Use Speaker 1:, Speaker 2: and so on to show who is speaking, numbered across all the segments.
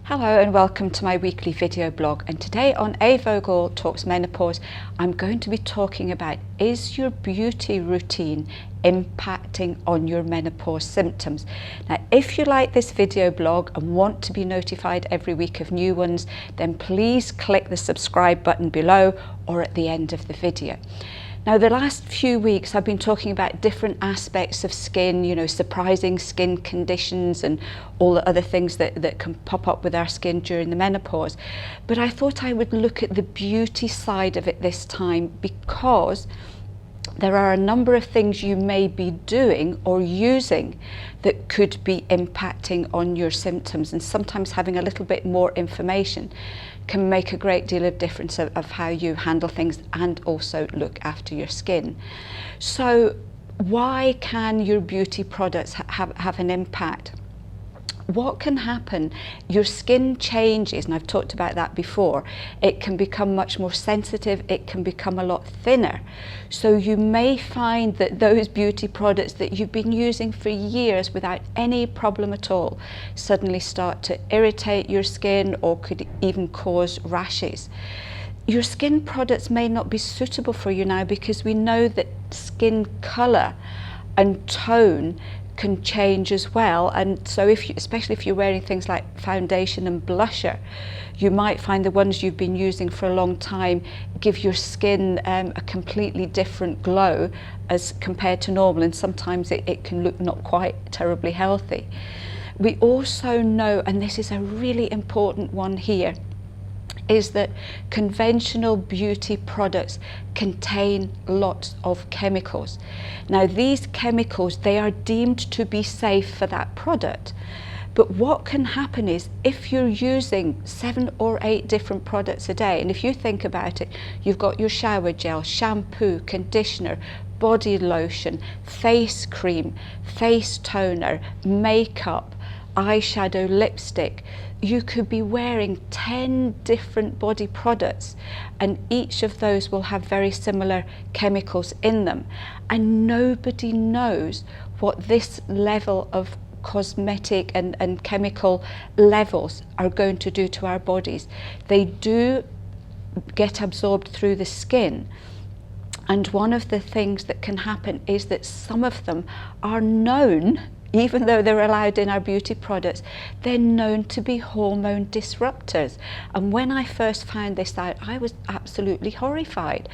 Speaker 1: Hello and welcome to my weekly video blog, and today on A Vogel Talks Menopause I'm going to be talking about, is your beauty routine impacting on your menopause symptoms? Now if you like this video blog and want to be notified every week of new ones, then please click the subscribe button below or at the end of the video. Now the last few weeks I've been talking about different aspects of skin, you know, surprising skin conditions and all the other things that can pop up with our skin during the menopause. But I thought I would look at the beauty side of it this time, because there are a number of things you may be doing or using that could be impacting on your symptoms, and sometimes having a little bit more information can make a great deal of difference of how you handle things and also look after your skin. So why can your beauty products have an impact? What can happen? Your skin changes, and I've talked about that before. It can become much more sensitive, it can become a lot thinner. So you may find that those beauty products that you've been using for years without any problem at all suddenly start to irritate your skin or could even cause rashes. Your skin products may not be suitable for you now, because we know that skin colour and tone can change as well, and so especially if you're wearing things like foundation and blusher, you might find the ones you've been using for a long time give your skin a completely different glow as compared to normal, and sometimes it can look not quite terribly healthy. We also know, and this is a really important one here, is that conventional beauty products contain lots of chemicals. Now these chemicals, they are deemed to be safe for that product, but what can happen is if you're using 7 or 8 different products a day, and if you think about it, you've got your shower gel, shampoo, conditioner, body lotion, face cream, face toner, makeup, eyeshadow, lipstick. You could be wearing 10 different body products, and each of those will have very similar chemicals in them, and nobody knows what this level of cosmetic and chemical levels are going to do to our bodies. They do get absorbed through the skin, and one of the things that can happen is that some of them are known, even though they're allowed in our beauty products, they're known to be hormone disruptors. And when I first found this out, I was absolutely horrified.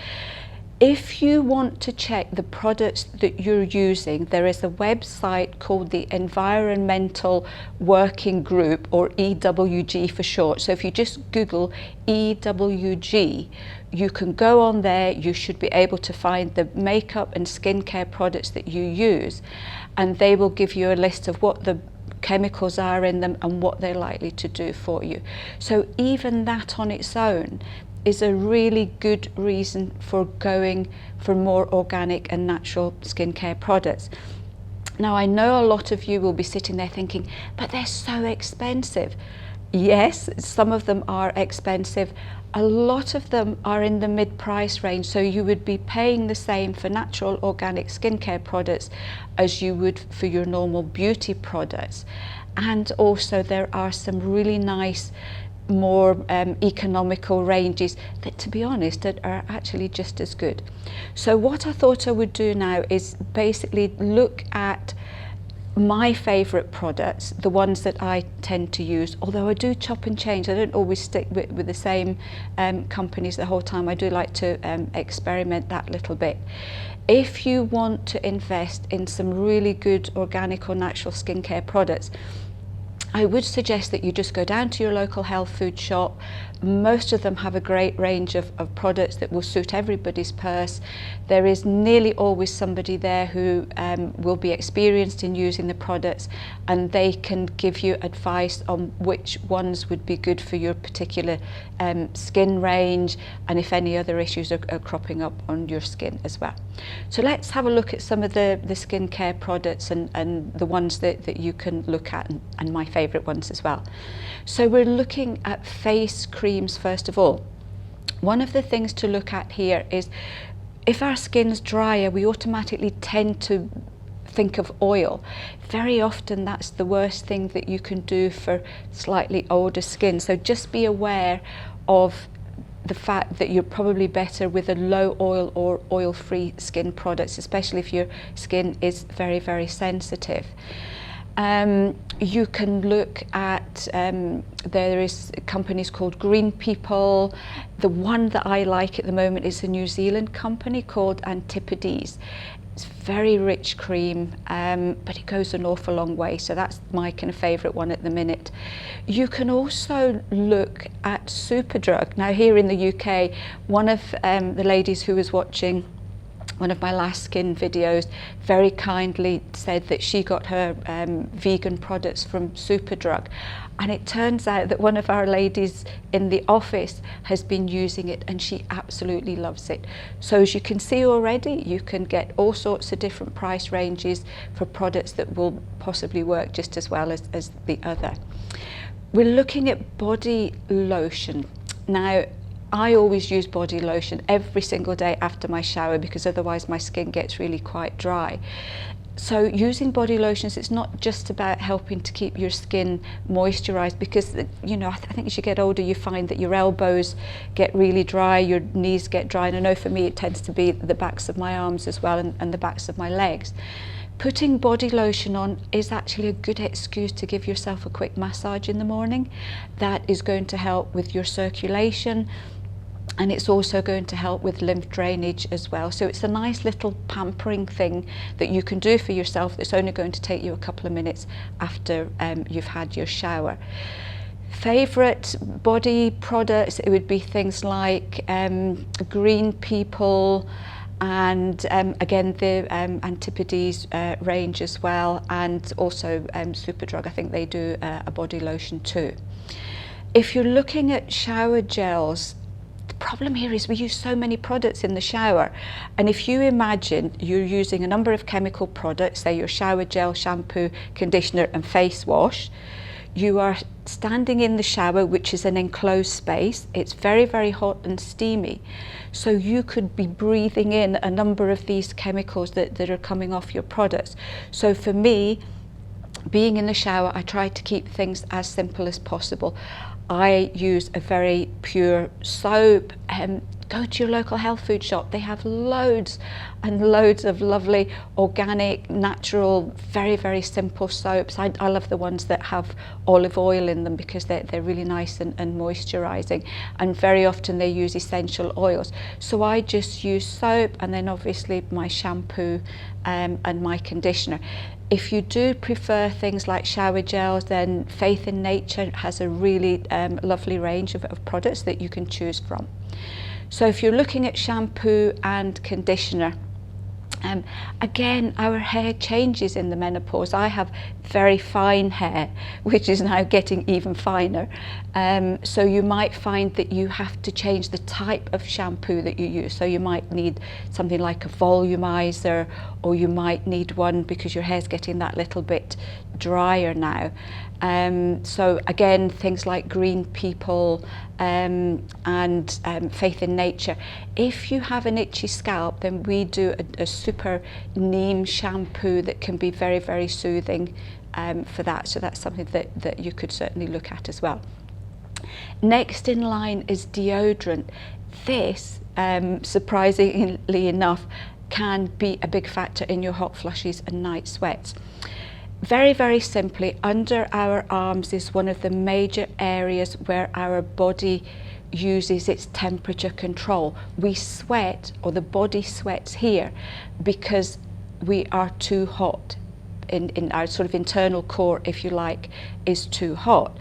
Speaker 1: If you want to check the products that you're using, there is a website called the Environmental Working Group, or EWG for short. So if you just Google EWG, you can go on there. You should be able to find the makeup and skincare products that you use, and they will give you a list of what the chemicals are in them and what they're likely to do for you. So even that on its own is a really good reason for going for more organic and natural skincare products. Now I know a lot of you will be sitting there thinking, but they're so expensive. Yes, some of them are expensive. A lot of them are in the mid-price range, so you would be paying the same for natural organic skincare products as you would for your normal beauty products. And also there are some really nice, more economical ranges that, to be honest, that are actually just as good. So what I thought I would do now is basically look at my favourite products, the ones that I tend to use, although I do chop and change. I don't always stick with the same companies the whole time. I do like to experiment that little bit. If you want to invest in some really good organic or natural skincare products, I would suggest that you just go down to your local health food shop. Most of them have a great range of products that will suit everybody's purse. There is nearly always somebody there who will be experienced in using the products, and they can give you advice on which ones would be good for your particular skin range, and if any other issues are cropping up on your skin as well. So let's have a look at some of the skincare products and the ones that you can look at, and my favourite ones as well. So we're looking at face creams first of all. One of the things to look at here is if our skin's drier, we automatically tend to think of oil. Very often that's the worst thing that you can do for slightly older skin. So just be aware of the fact that you're probably better with a low oil or oil-free skin products, especially if your skin is very, very sensitive. You can look at, there is companies called Green People. The one that I like at the moment is a New Zealand company called Antipodes. It's very rich cream, but it goes an awful long way, so that's my kind of favourite one at the minute. You can also look at Superdrug. Now here in the UK, one of the ladies who was watching one of my last skin videos very kindly said that she got her vegan products from Superdrug, and it turns out that one of our ladies in the office has been using it and she absolutely loves it. So as you can see already, you can get all sorts of different price ranges for products that will possibly work just as well as the other. We're looking at body lotion. Now, I always use body lotion every single day after my shower because otherwise my skin gets really quite dry. So using body lotions, it's not just about helping to keep your skin moisturized, because you know, I think as you get older you find that your elbows get really dry, your knees get dry, and I know for me it tends to be the backs of my arms as well, and the backs of my legs. Putting body lotion on is actually a good excuse to give yourself a quick massage in the morning. That is going to help with your circulation, and it's also going to help with lymph drainage as well. So it's a nice little pampering thing that you can do for yourself that's only going to take you a couple of minutes after you've had your shower. Favourite body products, it would be things like Green People, and again the Antipodes range as well, and also Superdrug. I think they do a body lotion too. If you're looking at shower gels, the problem here is we use so many products in the shower, and if you imagine you're using a number of chemical products, say your shower gel, shampoo, conditioner and face wash, you are standing in the shower, which is an enclosed space. It's very, very hot and steamy, so you could be breathing in a number of these chemicals that are coming off your products. So for me, being in the shower, I try to keep things as simple as possible. I use a very pure soap. Go to your local health food shop. They have loads and loads of lovely organic, natural, very, very simple soaps. I love the ones that have olive oil in them because they're really nice and moisturising, and very often they use essential oils. So I just use soap, and then obviously my shampoo and my conditioner. If you do prefer things like shower gels, then Faith in Nature has a really lovely range of products that you can choose from. So if you're looking at shampoo and conditioner, again, our hair changes in the menopause. I have very fine hair, which is now getting even finer. So you might find that you have to change the type of shampoo that you use. So you might need something like a volumizer, or you might need one because your hair's getting that little bit drier now. So again, things like Green People and Faith in Nature. If you have an itchy scalp, then we do a super neem shampoo that can be very, very soothing for that. So that's something that you could certainly look at as well. Next in line is deodorant. This, surprisingly enough, can be a big factor in your hot flushes and night sweats. Very, very simply, under our arms is one of the major areas where our body uses its temperature control. We sweat, or the body sweats here, because we are too hot. In our sort of internal core, if you like, is too hot.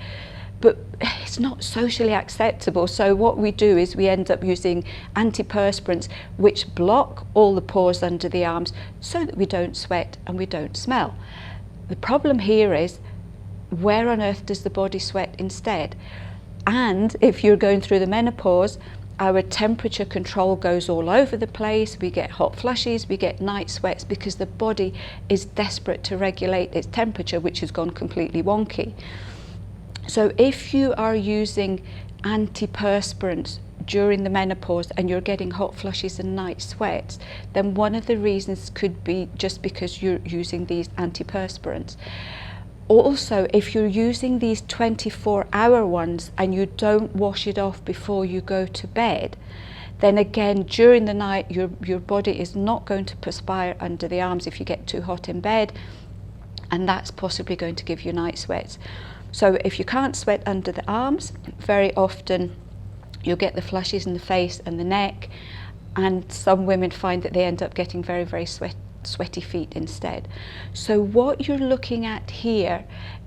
Speaker 1: But it's not socially acceptable. So what we do is we end up using antiperspirants, which block all the pores under the arms so that we don't sweat and we don't smell. The problem here is, where on earth does the body sweat instead? And if you're going through the menopause, our temperature control goes all over the place. We get hot flushes, we get night sweats, because the body is desperate to regulate its temperature, which has gone completely wonky. So if you are using antiperspirants during the menopause and you're getting hot flushes and night sweats, then one of the reasons could be just because you're using these antiperspirants. Also, if you're using these 24-hour ones and you don't wash it off before you go to bed, then again during the night your body is not going to perspire under the arms if you get too hot in bed, and that's possibly going to give you night sweats. So if you can't sweat under the arms, very often you'll get the flushes in the face and the neck, and some women find that they end up getting very, very sweaty feet instead. So what you're looking at here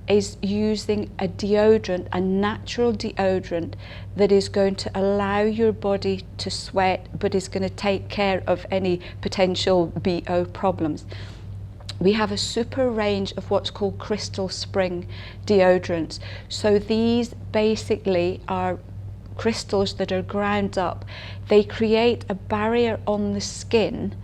Speaker 1: is using a deodorant, a natural deodorant that is going to allow your body to sweat but is going to take care of any potential BO problems. We have a super range of what's called crystal spring deodorants. So these basically are crystals that are ground up. They create a barrier on the skin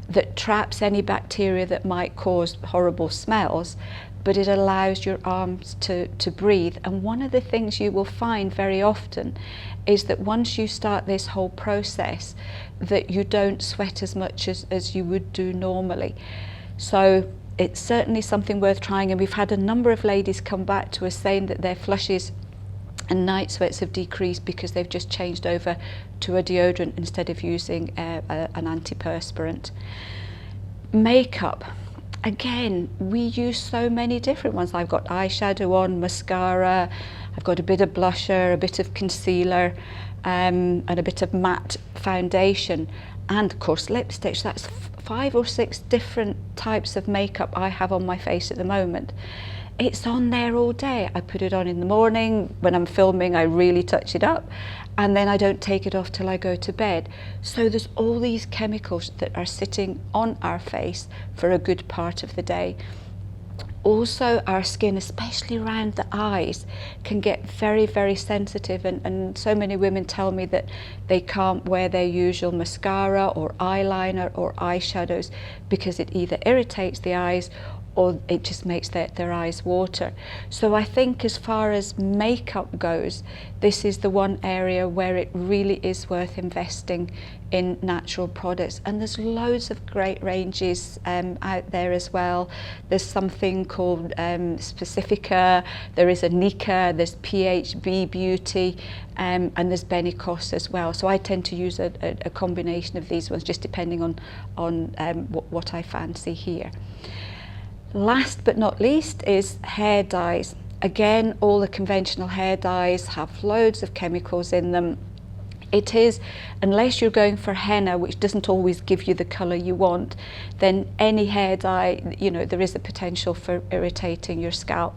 Speaker 1: that traps any bacteria that might cause horrible smells, but it allows your arms to breathe. And one of the things you will find very often is that once you start this whole process, that you don't sweat as much as you would do normally. So it's certainly something worth trying, and we've had a number of ladies come back to us saying that their flushes and night sweats have decreased because they've just changed over to a deodorant instead of using an antiperspirant. Makeup. Again, we use so many different ones. I've got eyeshadow on, mascara, I've got a bit of blusher, a bit of concealer, and a bit of matte foundation, and of course lipstick. So that's 5 or 6 different types of makeup I have on my face at the moment. It's on there all day. I put it on in the morning. When I'm filming, I really touch it up, and then I don't take it off till I go to bed. So there's all these chemicals that are sitting on our face for a good part of the day. Also, our skin, especially around the eyes, can get very, very sensitive, and so many women tell me that they can't wear their usual mascara or eyeliner or eyeshadows because it either irritates the eyes or it just makes their eyes water. So I think as far as makeup goes, this is the one area where it really is worth investing in natural products. And there's loads of great ranges out there as well. There's something called Specifica, there is a Nika, there's PHB Beauty, and there's Benicos as well. So I tend to use a combination of these ones, just depending on what I fancy here. Last but not least is hair dyes. Again, all the conventional hair dyes have loads of chemicals in them. It is, unless you're going for henna, which doesn't always give you the colour you want, then any hair dye, you know, there is a potential for irritating your scalp.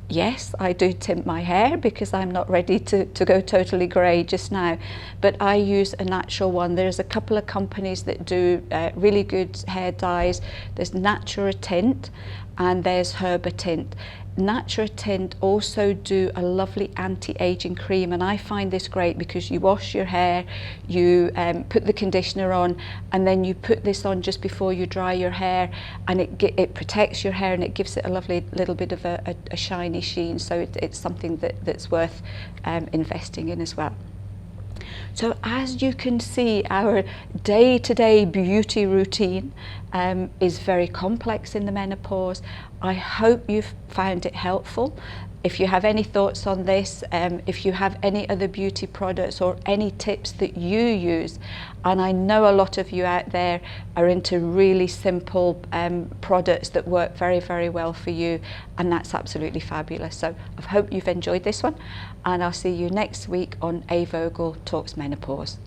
Speaker 1: Yes, I do tint my hair because I'm not ready to go totally grey just now, but I use a natural one. There's a couple of companies that do really good hair dyes. There's Natura Tint and there's Herba Tint. Natura Tint also do a lovely anti-aging cream, and I find this great because you wash your hair, you put the conditioner on, and then you put this on just before you dry your hair, and it protects your hair and it gives it a lovely little bit of a shiny sheen. So it's something that's worth investing in as well. So as you can see, our day-to-day beauty routine is very complex in the menopause. I hope you've found it helpful. If you have any thoughts on this, if you have any other beauty products or any tips that you use, and I know a lot of you out there are into really simple products that work very, very well for you, and that's absolutely fabulous. So I hope you've enjoyed this one, and I'll see you next week on A Vogel Talks Menopause.